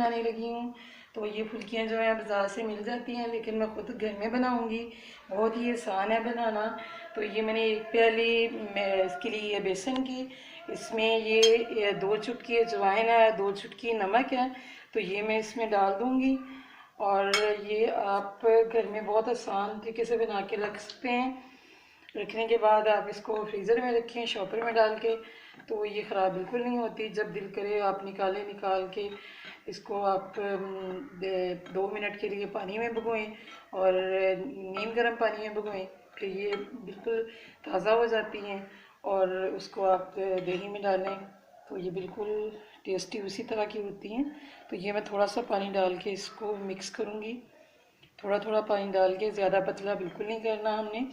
बनाने लगी हूँ। तो ये फुल्कियाँ जो है बाज़ार से मिल जाती हैं, लेकिन मैं खुद घर में बनाऊँगी। बहुत ही आसान है बनाना। तो ये मैंने 1 प्याली इसके लिए बेसन की, इसमें ये 2 चुटकी अजवाइन है, 2 चुटकी नमक है। तो ये मैं इसमें डाल दूँगी और ये आप घर में बहुत आसान तरीके से बना के रख सकते हैं। रखने के बाद आप इसको फ्रीज़र में रखें, शॉपर में डाल के, तो ये ख़राब बिल्कुल नहीं होती। जब दिल करे आप निकाल के इसको आप 2 मिनट के लिए पानी में भिगोएं और नीम गर्म पानी में भिगोएं, फिर ये बिल्कुल ताज़ा हो जाती हैं और उसको आप दही में डालें तो ये बिल्कुल टेस्टी उसी तरह की होती हैं। तो ये मैं थोड़ा सा पानी डाल के इसको मिक्स करूँगी, थोड़ा थोड़ा पानी डाल के, ज़्यादा पतला बिल्कुल नहीं करना हमने।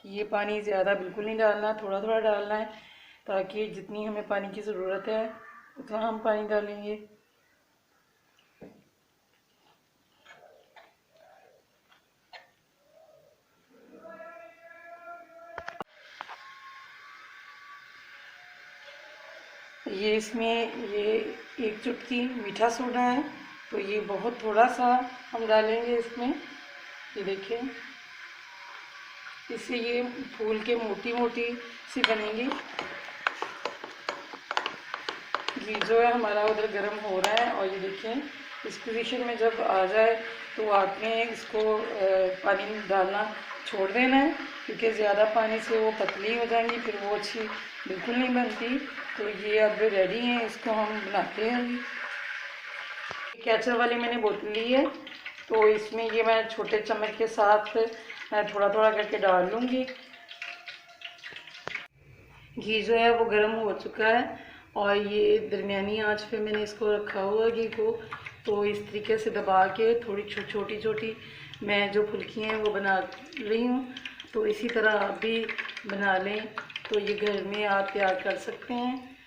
ये पानी ज़्यादा बिल्कुल नहीं डालना, थोड़ा थोड़ा डालना है, ताकि जितनी हमें पानी की ज़रूरत है उतना हम पानी डालेंगे। ये इसमें ये 1 चुटकी मीठा सोडा है, तो ये बहुत थोड़ा सा हम डालेंगे इसमें। ये देखिए, इससे ये फूल के मोटी मोटी सी बनेंगी। घी जो है हमारा उधर गर्म हो रहा है और ये देखिए इस पोजीशन में जब आ जाए तो आपने इसको पानी डालना छोड़ देना है, क्योंकि ज़्यादा पानी से वो पतली हो जाएंगी, फिर वो अच्छी बिल्कुल नहीं बनती। तो ये अब रेडी है, इसको हम बनाते हैं। कैचर वाली मैंने बोतल ली है, तो इसमें ये मैं छोटे चम्मच के साथ थोड़ा थोड़ा करके डाल लूँगी। घी जो है वो गर्म हो चुका है और ये दरमियानी आंच पे मैंने इसको रखा हुआ घी को। तो इस तरीके से दबा के थोड़ी छोटी छोटी मैं जो फुल्की हैं वो बना रही हूँ। तो इसी तरह आप भी बना लें, तो ये घर में आप तैयार कर सकते हैं।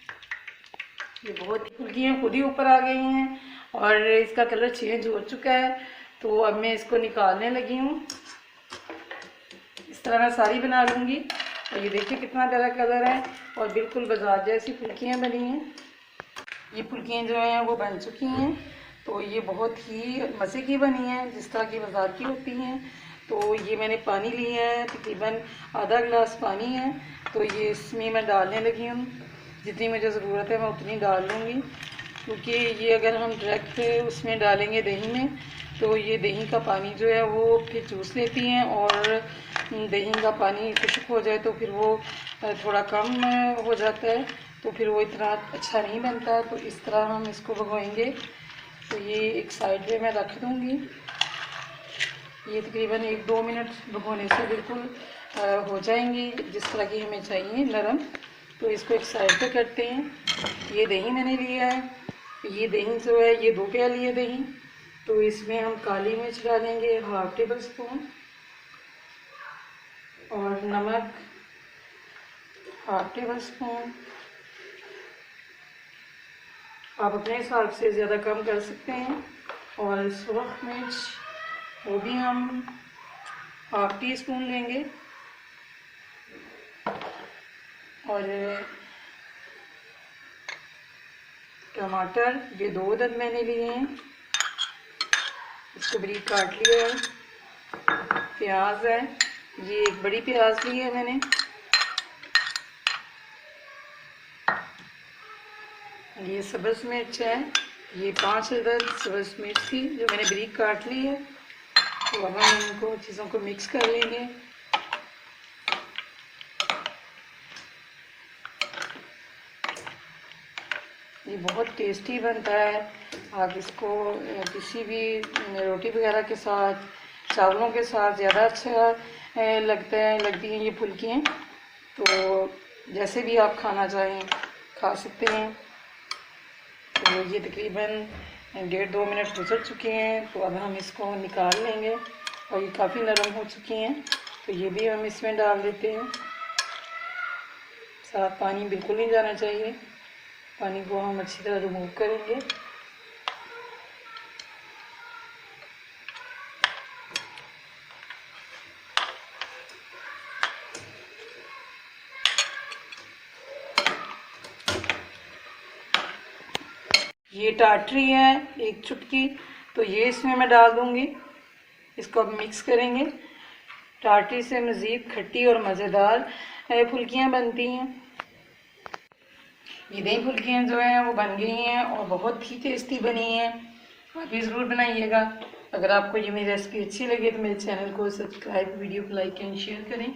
ये बहुत फुल्कियाँ खुद ही ऊपर आ गई हैं और इसका कलर चेंज हो चुका है। तो अब मैं इसको निकालने लगी हूँ। इस तरह मैं सारी बना लूँगी। और ये देखिए कितना प्यारा कलर है और बिल्कुल बाजार जैसी फुल्कियाँ बनी हैं। ये फुल्कियाँ जो हैं वो बन चुकी हैं। तो ये बहुत ही मज़े की बनी हैं, जिस तरह की बाजार की होती हैं। तो ये मैंने पानी लिया है, तकरीबन आधा गिलास पानी है। तो ये इसमें मैं डालने लगी हूँ, जितनी मुझे ज़रूरत है मैं उतनी डाल लूँगी, क्योंकि ये अगर हम डायरेक्ट उसमें डालेंगे दही में तो ये दही का पानी जो है वो फिर चूस लेती हैं और दही का पानी खुश्क हो जाए तो फिर वो थोड़ा कम हो जाता है, तो फिर वो इतना अच्छा नहीं बनता। तो इस तरह हम इसको भिगोएंगे। तो ये एक साइड पे मैं रख दूँगी। ये तकरीबन 1-2 मिनट भिगोने से बिल्कुल हो जाएंगी जिस तरह की हमें चाहिए, नरम। तो इसको एक साइड पे करते हैं। ये दही मैंने लिया है, ये दही जो है ये 2 प्याली है दही। तो इसमें हम काली मिर्च डालेंगे 1/2 टेबल स्पून और नमक 1/2 टेबल स्पून। आप अपने हिसाब से ज़्यादा कम कर सकते हैं। और सुरख मिर्च वो भी हम 1/2 टीस्पून लेंगे। और टमाटर ये 2 अदद मैंने लिए हैं, इसको बारीक काट लिया है। प्याज है, ये एक बड़ी प्याज ली है मैंने। ये सब्ज़ मिर्च है, ये 5 अदद सब्ज़ मिर्च थी जो मैंने बारीक काट ली है। तो अब हम इनको चीज़ों को मिक्स कर लेंगे। ये बहुत टेस्टी बनता है। आप इसको किसी भी रोटी वगैरह के साथ, चावलों के साथ ज़्यादा अच्छा लगती हैं ये फुल्कियाँ। तो जैसे भी आप खाना चाहें खा सकते हैं। तो ये तकरीबन 1.5-2 मिनट गुजर चुके हैं। तो अब हम इसको निकाल लेंगे और ये काफ़ी नरम हो चुकी हैं। तो ये भी हम इसमें डाल देते हैं। साथ पानी बिल्कुल नहीं जाना चाहिए, पानी को हम अच्छी तरह रिमूव करेंगे। ये टाटरी है 1 चुटकी, तो ये इसमें मैं डाल दूँगी। इसको अब मिक्स करेंगे। टाटरी से मज़ीद खट्टी और मज़ेदार फुल्कियाँ बनती हैं। ये दही फुल्कियाँ जो हैं वो बन गई हैं और बहुत ही टेस्टी बनी हैं। आप भी ज़रूर बनाइएगा। अगर आपको ये मेरी रेसिपी अच्छी लगे तो मेरे चैनल को सब्सक्राइब, वीडियो को लाइक एंड शेयर करें।